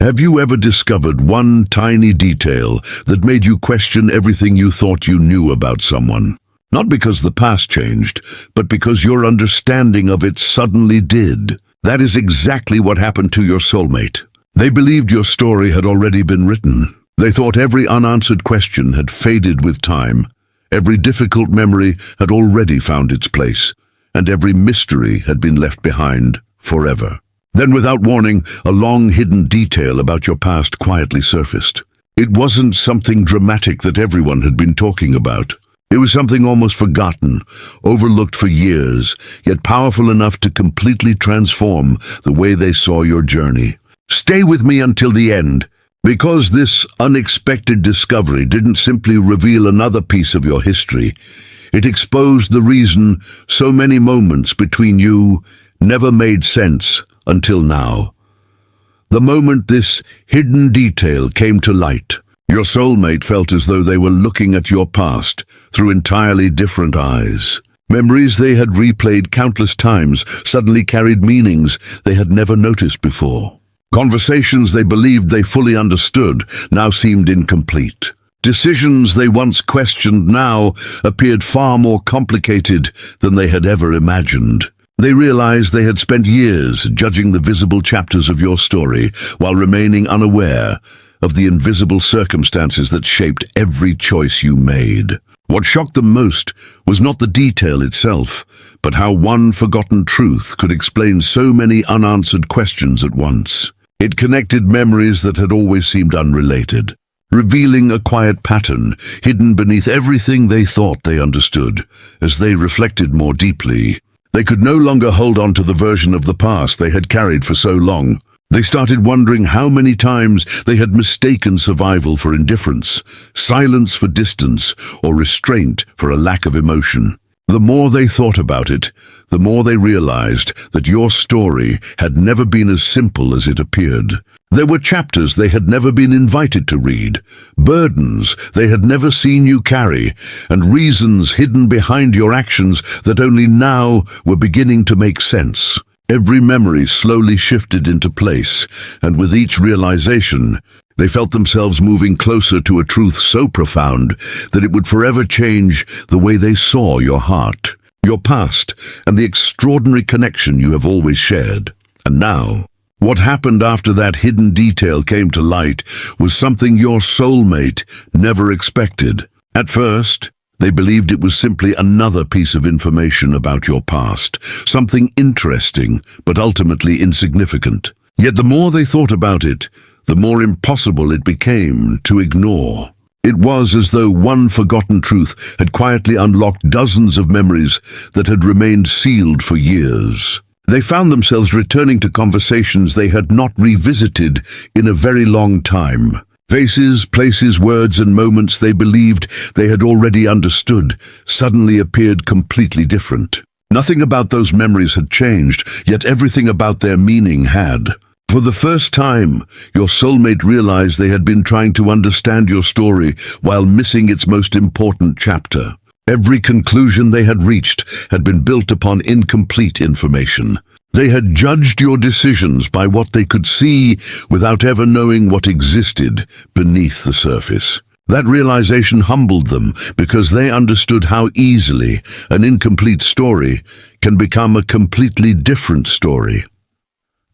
Have you ever discovered one tiny detail that made you question everything you thought you knew about someone? Not because the past changed, but because your understanding of it suddenly did. That is exactly what happened to your soulmate. They believed your story had already been written. They thought every unanswered question had faded with time. Every difficult memory had already found its place, and every mystery had been left behind forever. Then, without warning, a long hidden detail about your past quietly surfaced. It wasn't something dramatic that everyone had been talking about. It was something almost forgotten, overlooked for years, yet powerful enough to completely transform the way they saw your journey. Stay with me until the end, because this unexpected discovery didn't simply reveal another piece of your history. It exposed the reason so many moments between you never made sense until now. The moment this hidden detail came to light, your soulmate felt as though they were looking at your past through entirely different eyes. Memories they had replayed countless times suddenly carried meanings they had never noticed before. Conversations they believed they fully understood now seemed incomplete. Decisions they once questioned now appeared far more complicated than they had ever imagined. They realized they had spent years judging the visible chapters of your story while remaining unaware of the invisible circumstances that shaped every choice you made. What shocked them most was not the detail itself, but how one forgotten truth could explain so many unanswered questions at once. It connected memories that had always seemed unrelated, revealing a quiet pattern hidden beneath everything they thought they understood. As they reflected more deeply, they could no longer hold on to the version of the past they had carried for so long. They started wondering how many times they had mistaken survival for indifference, silence for distance, or restraint for a lack of emotion. The more they thought about it, the more they realized that your story had never been as simple as it appeared. There were chapters they had never been invited to read, burdens they had never seen you carry, and reasons hidden behind your actions that only now were beginning to make sense. Every memory slowly shifted into place, and with each realization, they felt themselves moving closer to a truth so profound that it would forever change the way they saw your heart, your past, and the extraordinary connection you have always shared. And now, what happened after that hidden detail came to light was something your soulmate never expected. At first, they believed it was simply another piece of information about your past, something interesting but ultimately insignificant. Yet the more they thought about it, the more impossible it became to ignore. It was as though one forgotten truth had quietly unlocked dozens of memories that had remained sealed for years. They found themselves returning to conversations they had not revisited in a very long time. Faces, places, words, and moments they believed they had already understood suddenly appeared completely different. Nothing about those memories had changed, yet everything about their meaning had. For the first time, your soulmate realized they had been trying to understand your story while missing its most important chapter. Every conclusion they had reached had been built upon incomplete information. They had judged your decisions by what they could see without ever knowing what existed beneath the surface. That realization humbled them because they understood how easily an incomplete story can become a completely different story.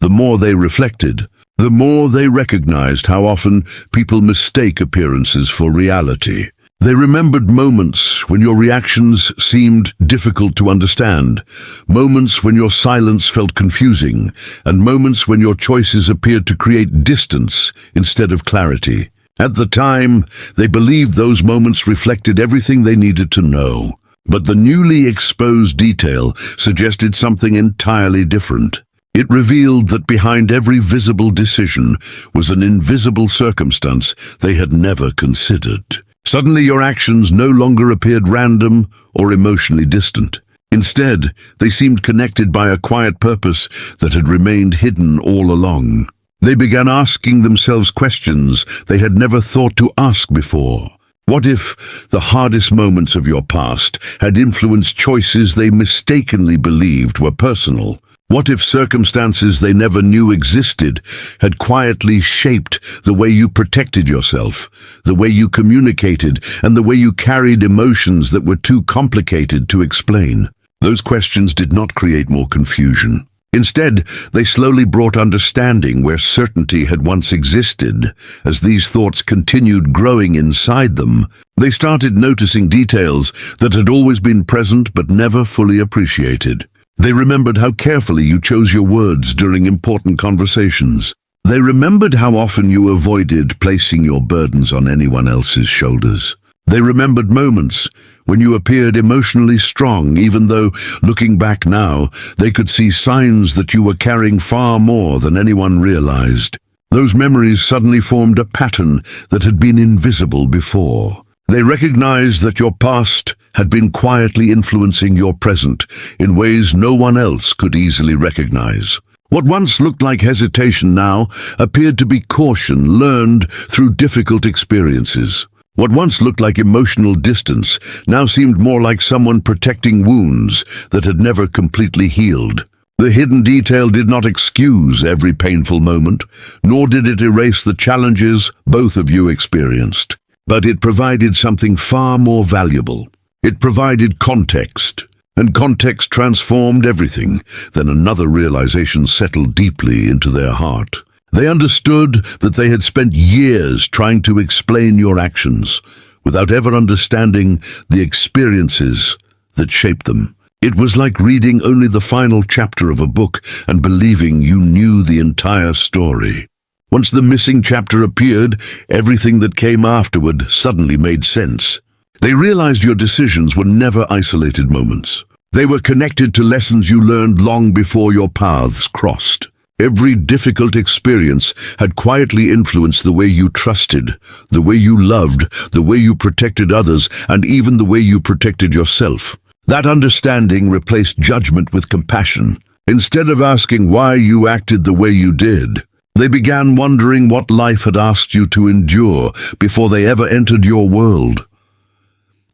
The more they reflected, the more they recognized how often people mistake appearances for reality. They remembered moments when your reactions seemed difficult to understand, moments when your silence felt confusing, and moments when your choices appeared to create distance instead of clarity. At the time, they believed those moments reflected everything they needed to know. But the newly exposed detail suggested something entirely different. It revealed that behind every visible decision was an invisible circumstance they had never considered. Suddenly your actions no longer appeared random or emotionally distant. Instead, they seemed connected by a quiet purpose that had remained hidden all along. They began asking themselves questions they had never thought to ask before. What if the hardest moments of your past had influenced choices they mistakenly believed were personal? What if circumstances they never knew existed had quietly shaped the way you protected yourself, the way you communicated, and the way you carried emotions that were too complicated to explain? Those questions did not create more confusion. Instead, they slowly brought understanding where certainty had once existed. As these thoughts continued growing inside them, they started noticing details that had always been present but never fully appreciated. They remembered how carefully you chose your words during important conversations. They remembered how often you avoided placing your burdens on anyone else's shoulders. They remembered moments when you appeared emotionally strong, even though, looking back now, they could see signs that you were carrying far more than anyone realized. Those memories suddenly formed a pattern that had been invisible before. They recognized that your past had been quietly influencing your present in ways no one else could easily recognize. What once looked like hesitation now appeared to be caution learned through difficult experiences. What once looked like emotional distance now seemed more like someone protecting wounds that had never completely healed. The hidden detail did not excuse every painful moment, nor did it erase the challenges both of you experienced. But it provided something far more valuable. It provided context, and context transformed everything. Then another realization settled deeply into their heart. They understood that they had spent years trying to explain your actions, without ever understanding the experiences that shaped them. It was like reading only the final chapter of a book and believing you knew the entire story. Once the missing chapter appeared, everything that came afterward suddenly made sense. They realized your decisions were never isolated moments. They were connected to lessons you learned long before your paths crossed. Every difficult experience had quietly influenced the way you trusted, the way you loved, the way you protected others, and even the way you protected yourself. That understanding replaced judgment with compassion. Instead of asking why you acted the way you did, they began wondering what life had asked you to endure before they ever entered your world.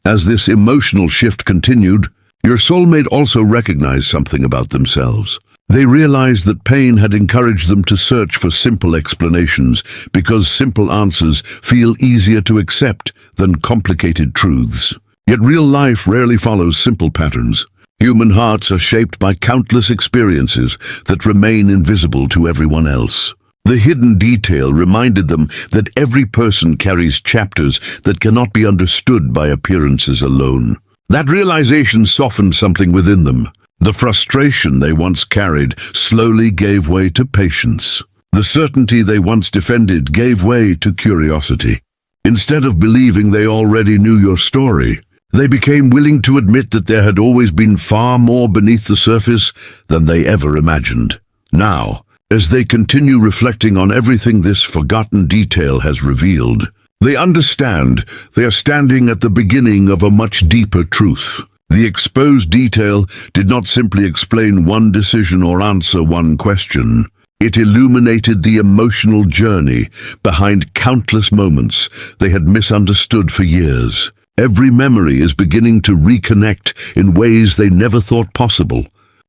As this emotional shift continued, your soulmate also recognized something about themselves. They realized that pain had encouraged them to search for simple explanations because simple answers feel easier to accept than complicated truths. Yet real life rarely follows simple patterns. Human hearts are shaped by countless experiences that remain invisible to everyone else. The hidden detail reminded them that every person carries chapters that cannot be understood by appearances alone. That realization softened something within them. The frustration they once carried slowly gave way to patience. The certainty they once defended gave way to curiosity. Instead of believing they already knew your story, they became willing to admit that there had always been far more beneath the surface than they ever imagined. Now, as they continue reflecting on everything this forgotten detail has revealed, they understand they are standing at the beginning of a much deeper truth. The exposed detail did not simply explain one decision or answer one question. It illuminated the emotional journey behind countless moments they had misunderstood for years. Every memory is beginning to reconnect in ways they never thought possible.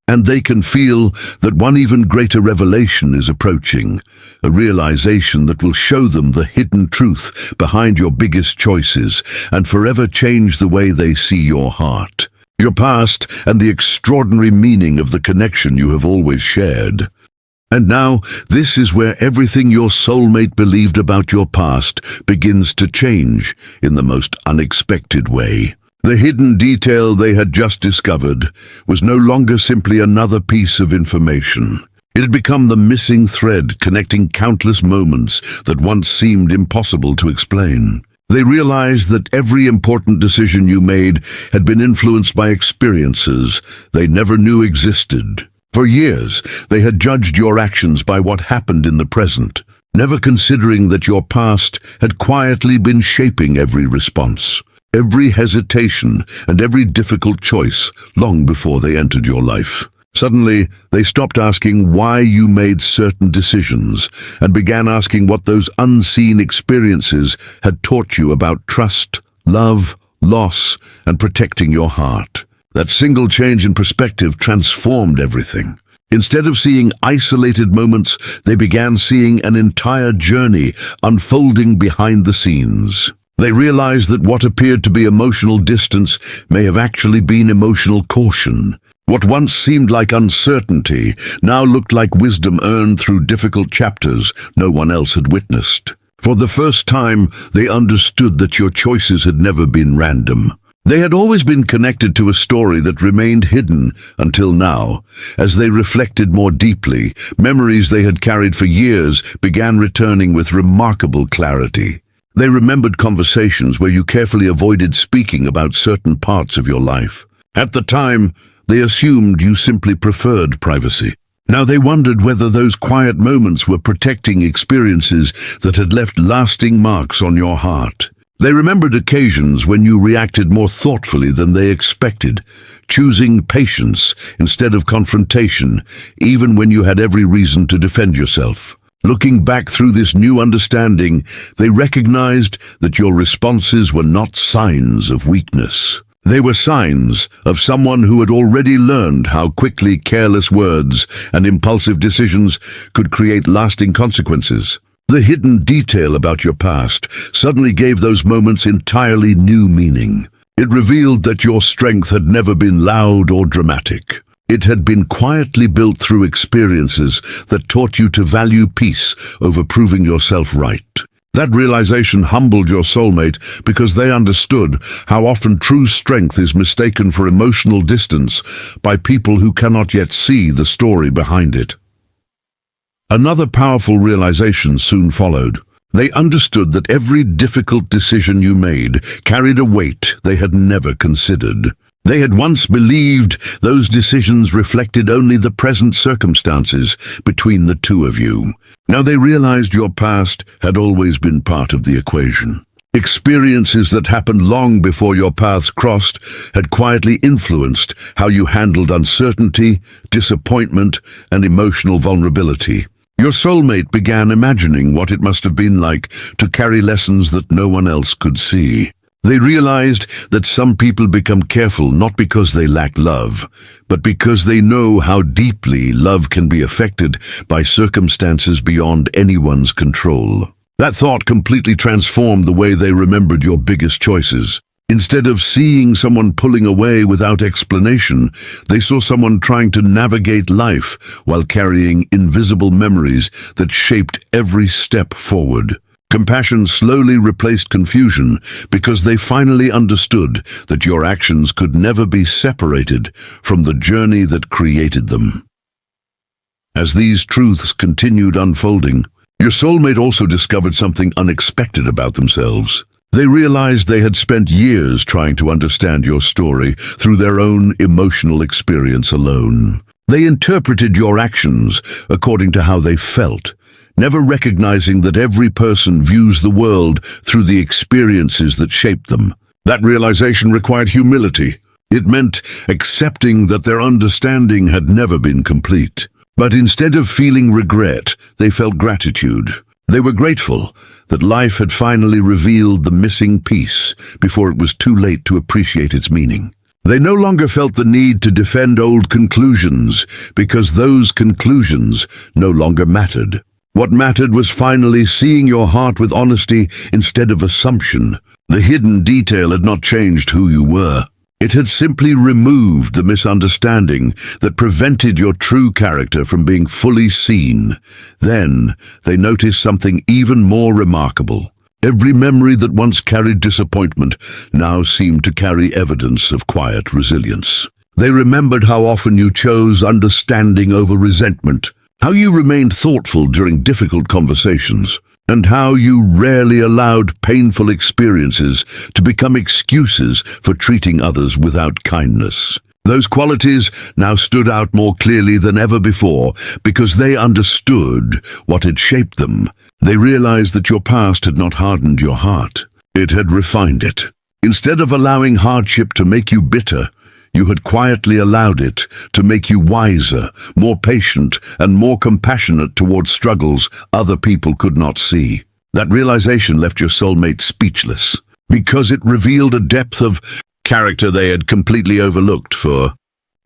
And they can feel that one even greater revelation is approaching, a realization that will show them the hidden truth behind your biggest choices and forever change the way they see your heart, your past, and the extraordinary meaning of the connection you have always shared. And now, this is where everything your soulmate believed about your past begins to change in the most unexpected way. The hidden detail they had just discovered was no longer simply another piece of information. It had become the missing thread connecting countless moments that once seemed impossible to explain. They realized that every important decision you made had been influenced by experiences they never knew existed. For years, they had judged your actions by what happened in the present, never considering that your past had quietly been shaping every response, every hesitation, and every difficult choice long before they entered your life. Suddenly, they stopped asking why you made certain decisions and began asking what those unseen experiences had taught you about trust, love, loss, and protecting your heart. That single change in perspective transformed everything. Instead of seeing isolated moments, they began seeing an entire journey unfolding behind the scenes. They realized that what appeared to be emotional distance may have actually been emotional caution. What once seemed like uncertainty now looked like wisdom earned through difficult chapters no one else had witnessed. For the first time, they understood that your choices had never been random. They had always been connected to a story that remained hidden until now. As they reflected more deeply, memories they had carried for years began returning with remarkable clarity. They remembered conversations where you carefully avoided speaking about certain parts of your life. At the time, they assumed you simply preferred privacy. Now they wondered whether those quiet moments were protecting experiences that had left lasting marks on your heart. They remembered occasions when you reacted more thoughtfully than they expected, choosing patience instead of confrontation, even when you had every reason to defend yourself. Looking back through this new understanding, they recognized that your responses were not signs of weakness. They were signs of someone who had already learned how quickly careless words and impulsive decisions could create lasting consequences. The hidden detail about your past suddenly gave those moments entirely new meaning. It revealed that your strength had never been loud or dramatic. It had been quietly built through experiences that taught you to value peace over proving yourself right. That realization humbled your soulmate because they understood how often true strength is mistaken for emotional distance by people who cannot yet see the story behind it. Another powerful realization soon followed. They understood that every difficult decision you made carried a weight they had never considered. They had once believed those decisions reflected only the present circumstances between the two of you. Now they realized your past had always been part of the equation. Experiences that happened long before your paths crossed had quietly influenced how you handled uncertainty, disappointment, and emotional vulnerability. Your soulmate began imagining what it must have been like to carry lessons that no one else could see. They realized that some people become careful not because they lack love, but because they know how deeply love can be affected by circumstances beyond anyone's control. That thought completely transformed the way they remembered your biggest choices. Instead of seeing someone pulling away without explanation, they saw someone trying to navigate life while carrying invisible memories that shaped every step forward. Compassion slowly replaced confusion because they finally understood that your actions could never be separated from the journey that created them. As these truths continued unfolding, your soulmate also discovered something unexpected about themselves. They realized they had spent years trying to understand your story through their own emotional experience alone. They interpreted your actions according to how they felt, never recognizing that every person views the world through the experiences that shaped them. That realization required humility. It meant accepting that their understanding had never been complete. But instead of feeling regret, they felt gratitude. They were grateful that life had finally revealed the missing piece before it was too late to appreciate its meaning. They no longer felt the need to defend old conclusions because those conclusions no longer mattered. What mattered was finally seeing your heart with honesty instead of assumption. The hidden detail had not changed who you were. It had simply removed the misunderstanding that prevented your true character from being fully seen. Then they noticed something even more remarkable. Every memory that once carried disappointment now seemed to carry evidence of quiet resilience. They remembered how often you chose understanding over resentment, how you remained thoughtful during difficult conversations, and how you rarely allowed painful experiences to become excuses for treating others without kindness. Those qualities now stood out more clearly than ever before because they understood what had shaped them. They realized that your past had not hardened your heart. It had refined it. Instead of allowing hardship to make you bitter, you had quietly allowed it to make you wiser, more patient, and more compassionate towards struggles other people could not see. That realization left your soulmate speechless, because it revealed a depth of character they had completely overlooked for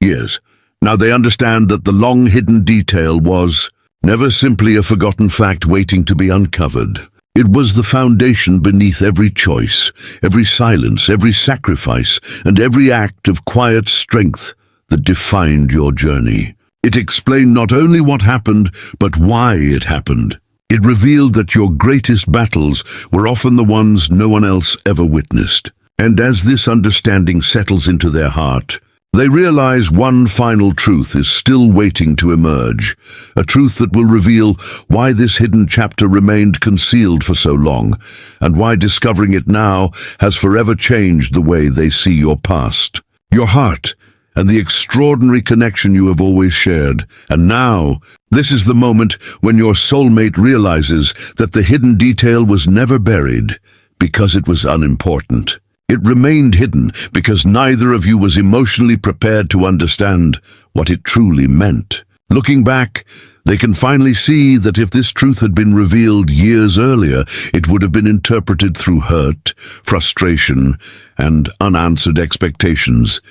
years. Now they understand that the long-hidden detail was never simply a forgotten fact waiting to be uncovered. It was the foundation beneath every choice, every silence, every sacrifice, and every act of quiet strength that defined your journey. It explained not only what happened, but why it happened. It revealed that your greatest battles were often the ones no one else ever witnessed. And as this understanding settles into their heart, they realize one final truth is still waiting to emerge, a truth that will reveal why this hidden chapter remained concealed for so long, and why discovering it now has forever changed the way they see your past, your heart, and the extraordinary connection you have always shared. And now, this is the moment when your soulmate realizes that the hidden detail was never buried because it was unimportant. It remained hidden because neither of you was emotionally prepared to understand what it truly meant. Looking back, they can finally see that if this truth had been revealed years earlier, it would have been interpreted through hurt, frustration, and unanswered expectations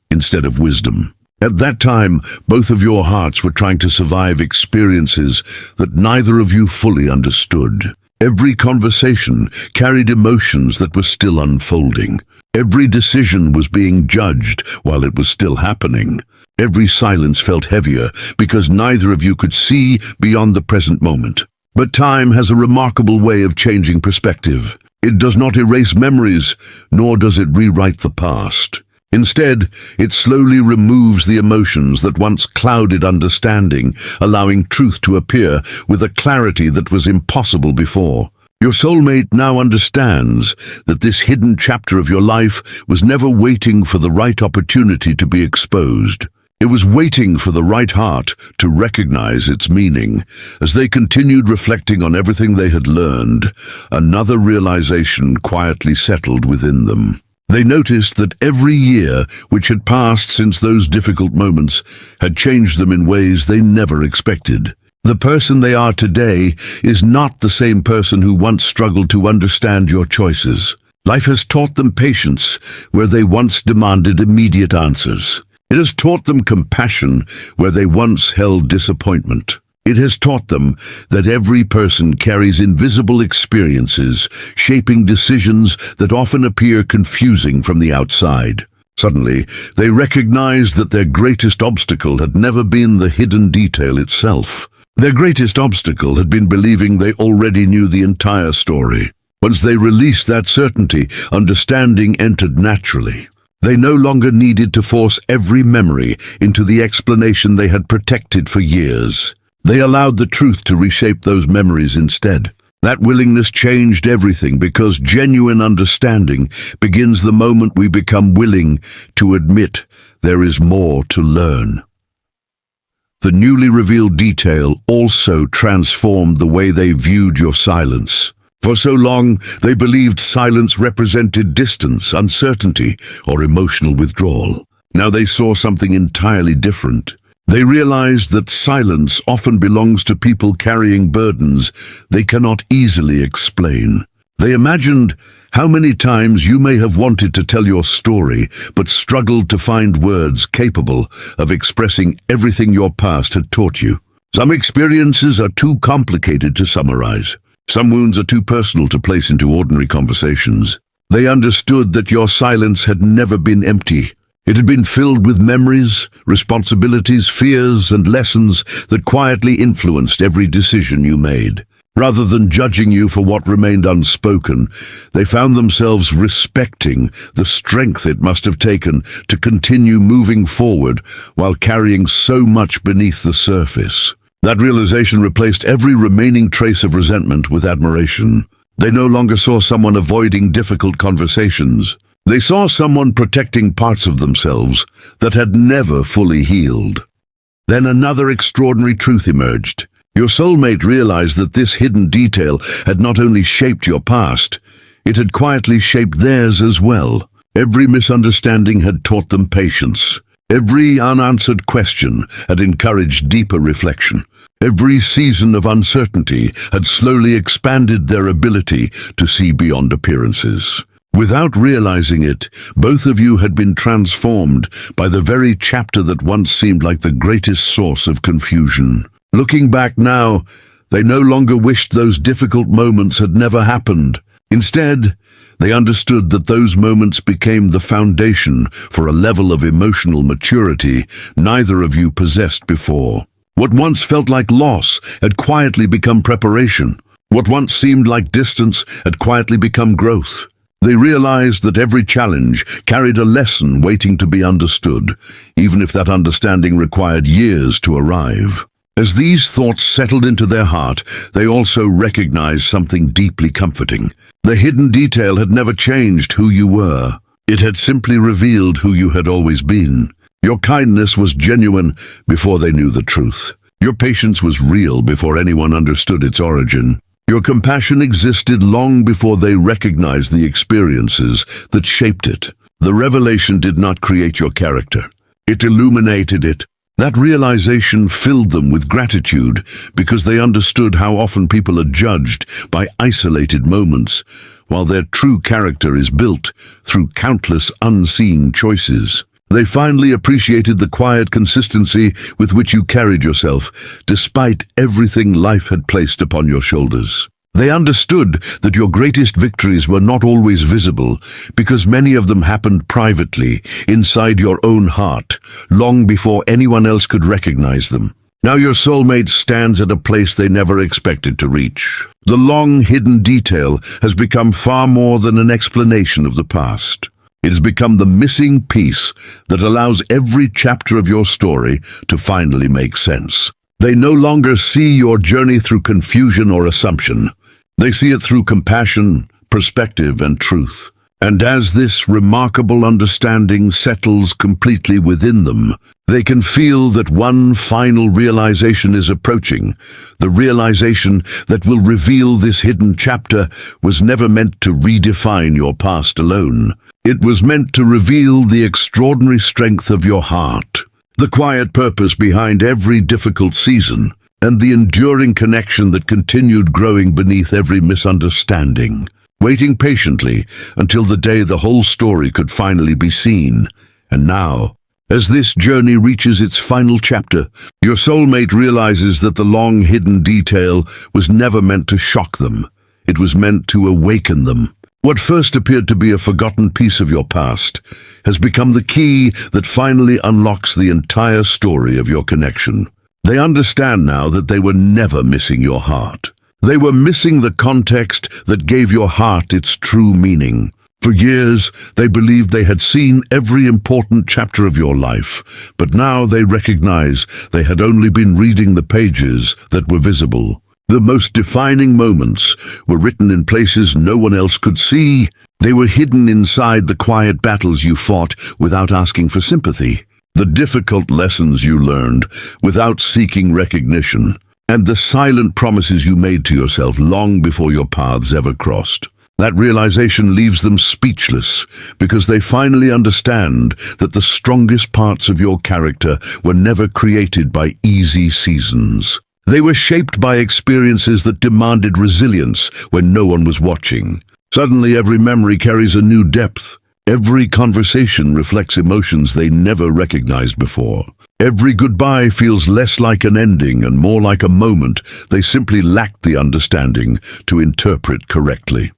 instead of wisdom. At that time, both of your hearts were trying to survive experiences that neither of you fully understood. Every conversation carried emotions that were still unfolding. Every decision was being judged while it was still happening. Every silence felt heavier because neither of you could see beyond the present moment. But time has a remarkable way of changing perspective. It does not erase memories, nor does it rewrite the past. Instead, it slowly removes the emotions that once clouded understanding, allowing truth to appear with a clarity that was impossible before. Your soulmate now understands that this hidden chapter of your life was never waiting for the right opportunity to be exposed. It was waiting for the right heart to recognize its meaning. As they continued reflecting on everything they had learned, another realization quietly settled within them. They noticed that every year which had passed since those difficult moments had changed them in ways they never expected. The person they are today is not the same person who once struggled to understand your choices. Life has taught them patience where they once demanded immediate answers. It has taught them compassion where they once held disappointment. It has taught them that every person carries invisible experiences, shaping decisions that often appear confusing from the outside. Suddenly, they recognized that their greatest obstacle had never been the hidden detail itself. Their greatest obstacle had been believing they already knew the entire story. Once they released that certainty, understanding entered naturally. They no longer needed to force every memory into the explanation they had protected for years. They allowed the truth to reshape those memories instead. That willingness changed everything because genuine understanding begins the moment we become willing to admit there is more to learn. The newly revealed detail also transformed the way they viewed your silence. For so long, they believed silence represented distance, uncertainty, or emotional withdrawal. Now they saw something entirely different. They realized that silence often belongs to people carrying burdens they cannot easily explain. They imagined how many times you may have wanted to tell your story, but struggled to find words capable of expressing everything your past had taught you. Some experiences are too complicated to summarize. Some wounds are too personal to place into ordinary conversations. They understood that your silence had never been empty. It had been filled with memories, responsibilities, fears, and lessons that quietly influenced every decision you made. Rather than judging you for what remained unspoken, they found themselves respecting the strength it must have taken to continue moving forward while carrying so much beneath the surface. That realization replaced every remaining trace of resentment with admiration. They no longer saw someone avoiding difficult conversations. They saw someone protecting parts of themselves that had never fully healed. Then another extraordinary truth emerged. Your soulmate realized that this hidden detail had not only shaped your past, it had quietly shaped theirs as well. Every misunderstanding had taught them patience. Every unanswered question had encouraged deeper reflection. Every season of uncertainty had slowly expanded their ability to see beyond appearances. Without realizing it, both of you had been transformed by the very chapter that once seemed like the greatest source of confusion. Looking back now, they no longer wished those difficult moments had never happened. Instead, they understood that those moments became the foundation for a level of emotional maturity neither of you possessed before. What once felt like loss had quietly become preparation. What once seemed like distance had quietly become growth. They realized that every challenge carried a lesson waiting to be understood, even if that understanding required years to arrive. As these thoughts settled into their heart, they also recognized something deeply comforting. The hidden detail had never changed who you were. It had simply revealed who you had always been. Your kindness was genuine before they knew the truth. Your patience was real before anyone understood its origin. Your compassion existed long before they recognized the experiences that shaped it. The revelation did not create your character. It illuminated it. That realization filled them with gratitude because they understood how often people are judged by isolated moments, while their true character is built through countless unseen choices. They finally appreciated the quiet consistency with which you carried yourself, despite everything life had placed upon your shoulders. They understood that your greatest victories were not always visible, because many of them happened privately, inside your own heart, long before anyone else could recognize them. Now your soulmate stands at a place they never expected to reach. The long hidden detail has become far more than an explanation of the past. It has become the missing piece that allows every chapter of your story to finally make sense. They no longer see your journey through confusion or assumption. They see it through compassion, perspective, and truth. And as this remarkable understanding settles completely within them, they can feel that one final realization is approaching, the realization that will reveal this hidden chapter was never meant to redefine your past alone. It was meant to reveal the extraordinary strength of your heart, the quiet purpose behind every difficult season, and the enduring connection that continued growing beneath every misunderstanding, waiting patiently until the day the whole story could finally be seen. And now, as this journey reaches its final chapter, your soulmate realizes that the long hidden detail was never meant to shock them. It was meant to awaken them. What first appeared to be a forgotten piece of your past has become the key that finally unlocks the entire story of your connection. They understand now that they were never missing your heart. They were missing the context that gave your heart its true meaning. For years, they believed they had seen every important chapter of your life, but now they recognize they had only been reading the pages that were visible. The most defining moments were written in places no one else could see. They were hidden inside the quiet battles you fought without asking for sympathy, the difficult lessons you learned without seeking recognition, and the silent promises you made to yourself long before your paths ever crossed. That realization leaves them speechless because they finally understand that the strongest parts of your character were never created by easy seasons. They were shaped by experiences that demanded resilience when no one was watching. Suddenly, every memory carries a new depth. Every conversation reflects emotions they never recognized before. Every goodbye feels less like an ending and more like a moment they simply lacked the understanding to interpret correctly.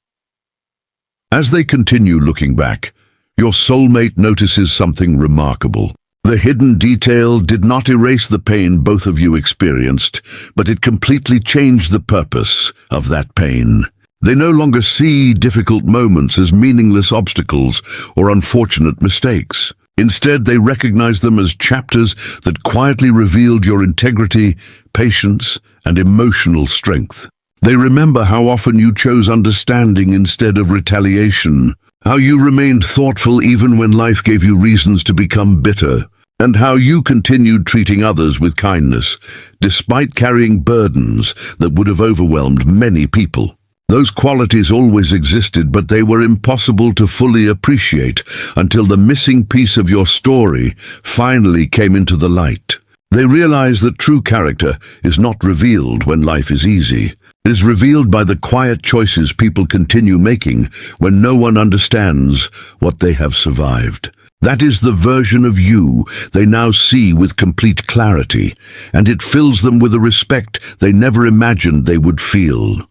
As they continue looking back, your soulmate notices something remarkable. The hidden detail did not erase the pain both of you experienced, but it completely changed the purpose of that pain. They no longer see difficult moments as meaningless obstacles or unfortunate mistakes. Instead, they recognize them as chapters that quietly revealed your integrity, patience, and emotional strength. They remember how often you chose understanding instead of retaliation, how you remained thoughtful even when life gave you reasons to become bitter, and how you continued treating others with kindness, despite carrying burdens that would have overwhelmed many people. Those qualities always existed, but they were impossible to fully appreciate until the missing piece of your story finally came into the light. They realize that true character is not revealed when life is easy. It is revealed by the quiet choices people continue making when no one understands what they have survived. That is the version of you they now see with complete clarity, and it fills them with a respect they never imagined they would feel.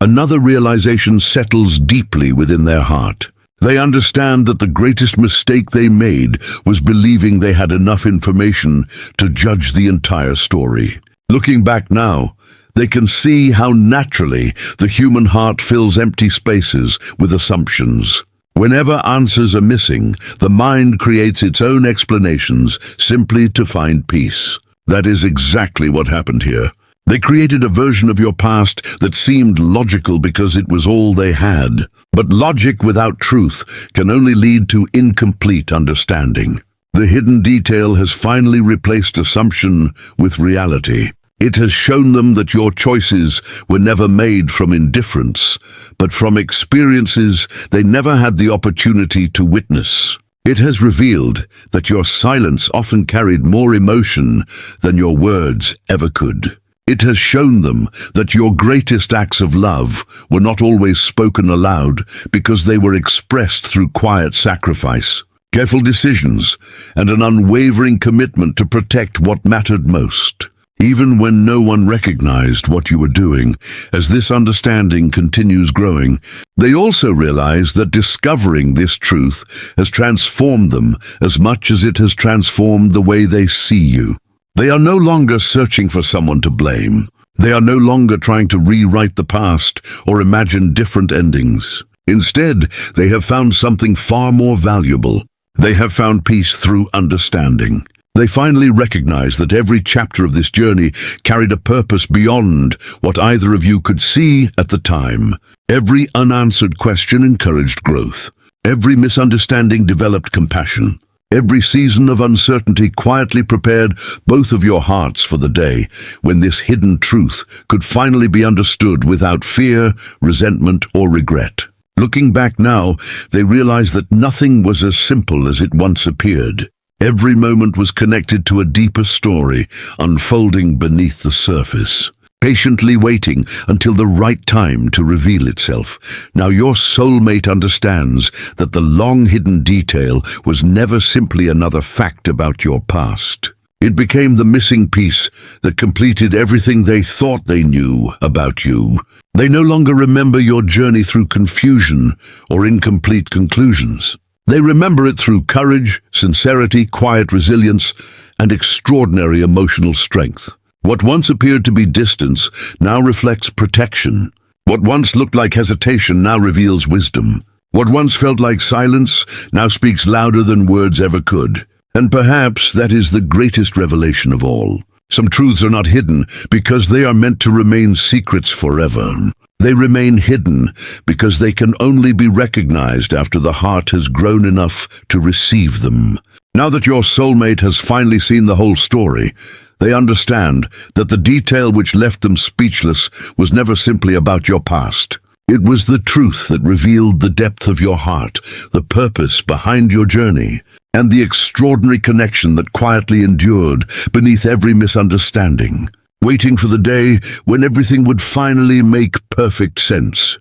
Another realization settles deeply within their heart. They understand that the greatest mistake they made was believing they had enough information to judge the entire story. Looking back now, they can see how naturally the human heart fills empty spaces with assumptions. Whenever answers are missing, the mind creates its own explanations simply to find peace. That is exactly what happened here. They created a version of your past that seemed logical because it was all they had. But logic without truth can only lead to incomplete understanding. The hidden detail has finally replaced assumption with reality. It has shown them that your choices were never made from indifference, but from experiences they never had the opportunity to witness. It has revealed that your silence often carried more emotion than your words ever could. It has shown them that your greatest acts of love were not always spoken aloud because they were expressed through quiet sacrifice, careful decisions, and an unwavering commitment to protect what mattered most. Even when no one recognized what you were doing, as this understanding continues growing, they also realize that discovering this truth has transformed them as much as it has transformed the way they see you. They are no longer searching for someone to blame. They are no longer trying to rewrite the past or imagine different endings. Instead, they have found something far more valuable. They have found peace through understanding. They finally recognize that every chapter of this journey carried a purpose beyond what either of you could see at the time. Every unanswered question encouraged growth. Every misunderstanding developed compassion. Every season of uncertainty quietly prepared both of your hearts for the day when this hidden truth could finally be understood without fear, resentment, or regret. Looking back now, they realize that nothing was as simple as it once appeared. Every moment was connected to a deeper story unfolding beneath the surface, patiently waiting until the right time to reveal itself. Now your soulmate understands that the long-hidden detail was never simply another fact about your past. It became the missing piece that completed everything they thought they knew about you. They no longer remember your journey through confusion or incomplete conclusions. They remember it through courage, sincerity, quiet resilience, and extraordinary emotional strength. What once appeared to be distance now reflects protection. What once looked like hesitation now reveals wisdom. What once felt like silence now speaks louder than words ever could. And perhaps that is the greatest revelation of all. Some truths are not hidden because they are meant to remain secrets forever. They remain hidden because they can only be recognized after the heart has grown enough to receive them. Now that your soulmate has finally seen the whole story, they understand that the detail which left them speechless was never simply about your past. It was the truth that revealed the depth of your heart, the purpose behind your journey, and the extraordinary connection that quietly endured beneath every misunderstanding, waiting for the day when everything would finally make perfect sense.